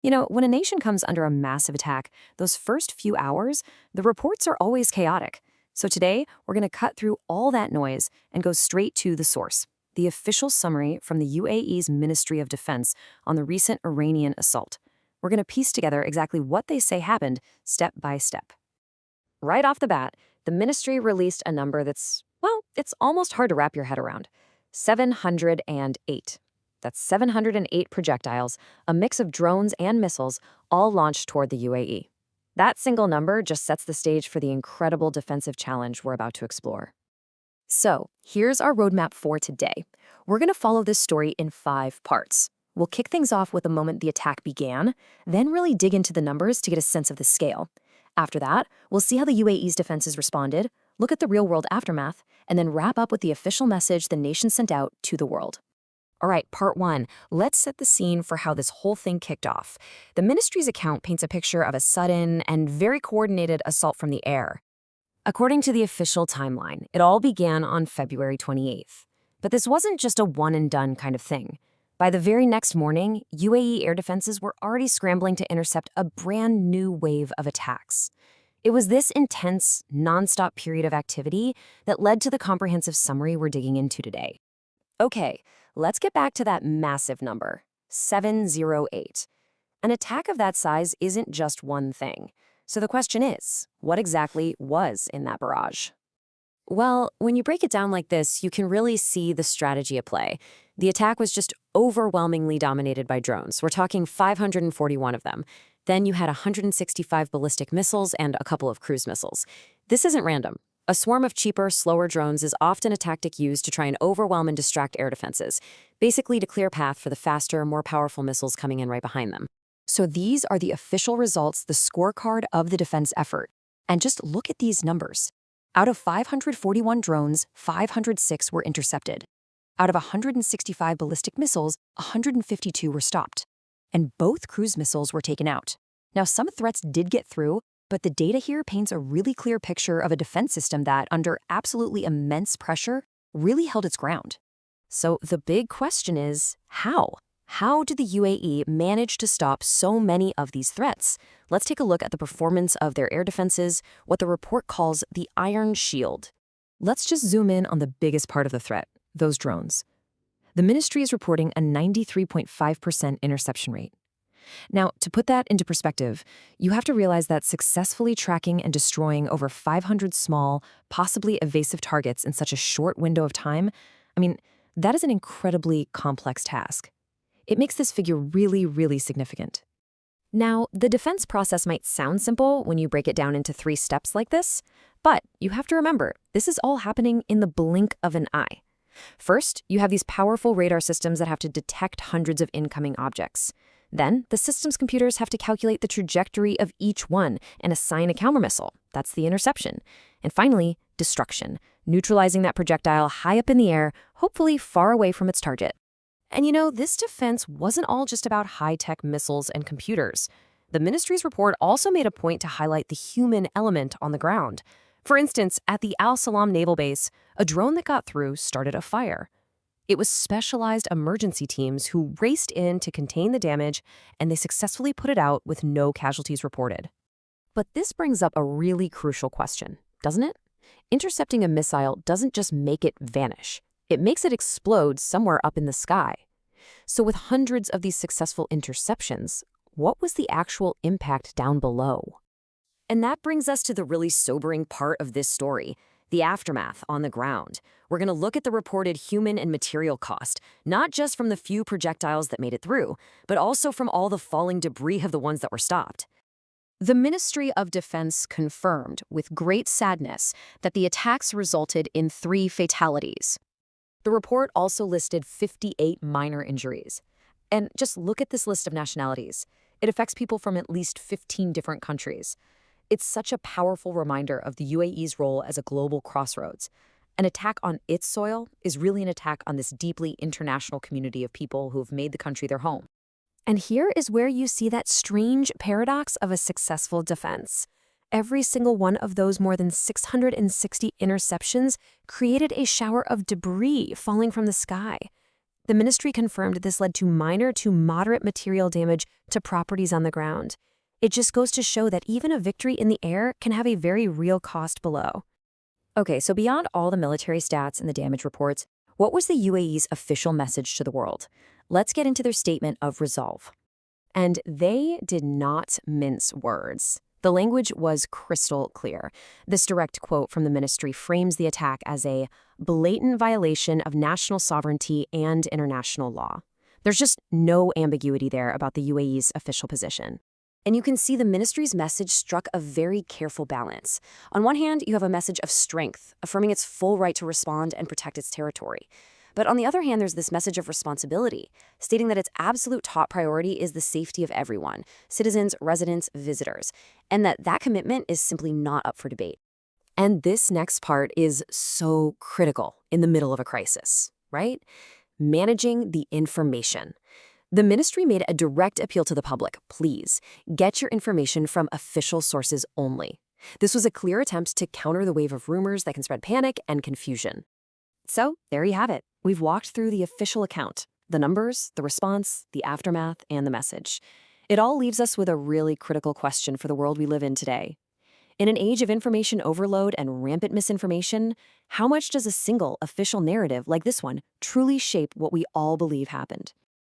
When a nation comes under a massive attack, those first few hours, the reports are always chaotic. So today, we're going to cut through all that noise and go straight to the source, the official summary from the UAE's Ministry of Defense on the recent Iranian assault. We're going to piece together exactly what they say happened, step by step. Right off the bat, the ministry released a number that's, well, it's almost hard to wrap your head around. 708. That's 708 projectiles, a mix of drones and missiles, all launched toward the UAE. That single number just sets the stage for the incredible defensive challenge we're about to explore. So, here's our roadmap for today. We're going to follow this story in 5 parts. We'll kick things off with the moment the attack began, then really dig into the numbers to get a sense of the scale. After that, we'll see how the UAE's defenses responded, look at the real-world aftermath, and then wrap up with the official message the nation sent out to the world. All right, part 1. Let's set the scene for how this whole thing kicked off. The ministry's account paints a picture of a sudden and very coordinated assault from the air. According to the official timeline, it all began on February 28th. But this wasn't just a one-and-done kind of thing. By the very next morning, UAE air defenses were already scrambling to intercept a brand new wave of attacks. It was this intense, non-stop period of activity that led to the comprehensive summary we're digging into today. Okay, let's get back to that massive number, 708. An attack of that size isn't just one thing. So the question is, what exactly was in that barrage? Well, when you break it down like this, you can really see the strategy at play. The attack was just overwhelmingly dominated by drones. We're talking 541 of them. Then you had 165 ballistic missiles and a couple of cruise missiles. This isn't random. A swarm of cheaper, slower drones is often a tactic used to try and overwhelm and distract air defenses, basically to clear path for the faster, more powerful missiles coming in right behind them. So these are the official results, the scorecard of the defense effort. And just look at these numbers. Out of 541 drones, 506 were intercepted. Out of 165 ballistic missiles, 152 were stopped. And both cruise missiles were taken out. Now, some threats did get through, but the data here paints a really clear picture of a defense system that, under absolutely immense pressure, really held its ground. So the big question is, how? How did the UAE manage to stop so many of these threats? Let's take a look at the performance of their air defenses, what the report calls the Iron Shield. Let's just zoom in on the biggest part of the threat, those drones. The ministry is reporting a 93.5% interception rate. Now, to put that into perspective, you have to realize that successfully tracking and destroying over 500 small, possibly evasive targets in such a short window of time, that is an incredibly complex task. It makes this figure really, really significant. Now, the defense process might sound simple when you break it down into 3 steps like this, but you have to remember, this is all happening in the blink of an eye. First, you have these powerful radar systems that have to detect hundreds of incoming objects. Then, the system's computers have to calculate the trajectory of each one and assign a countermissile. That's the interception. And finally, destruction, neutralizing that projectile high up in the air, hopefully far away from its target. And this defense wasn't all just about high-tech missiles and computers. The ministry's report also made a point to highlight the human element on the ground. For instance, at the Al Salam Naval Base, a drone that got through started a fire. It was specialized emergency teams who raced in to contain the damage, and they successfully put it out with no casualties reported. But this brings up a really crucial question, doesn't it? Intercepting a missile doesn't just make it vanish. It makes it explode somewhere up in the sky. So with hundreds of these successful interceptions, what was the actual impact down below? And that brings us to the really sobering part of this story, the aftermath on the ground. We're going to look at the reported human and material cost, not just from the few projectiles that made it through, but also from all the falling debris of the ones that were stopped. The Ministry of Defense confirmed, with great sadness, that the attacks resulted in 3 fatalities. The report also listed 58 minor injuries. And just look at this list of nationalities. It affects people from at least 15 different countries. It's such a powerful reminder of the UAE's role as a global crossroads. An attack on its soil is really an attack on this deeply international community of people who have made the country their home. And here is where you see that strange paradox of a successful defense. Every single one of those more than 660 interceptions created a shower of debris falling from the sky. The ministry confirmed this led to minor to moderate material damage to properties on the ground. It just goes to show that even a victory in the air can have a very real cost below. Okay, so beyond all the military stats and the damage reports, what was the UAE's official message to the world? Let's get into their statement of resolve. And they did not mince words. The language was crystal clear. This direct quote from the ministry frames the attack as a blatant violation of national sovereignty and international law. There's just no ambiguity there about the UAE's official position. And you can see the ministry's message struck a very careful balance. On one hand, you have a message of strength, affirming its full right to respond and protect its territory. But on the other hand, there's this message of responsibility, stating that its absolute top priority is the safety of everyone, citizens, residents, visitors, and that commitment is simply not up for debate. And this next part is so critical in the middle of a crisis, right? Managing the information. The ministry made a direct appeal to the public. Please, get your information from official sources only. This was a clear attempt to counter the wave of rumors that can spread panic and confusion. So, there you have it. We've walked through the official account, the numbers, the response, the aftermath, and the message. It all leaves us with a really critical question for the world we live in today. In an age of information overload and rampant misinformation, how much does a single official narrative like this one truly shape what we all believe happened?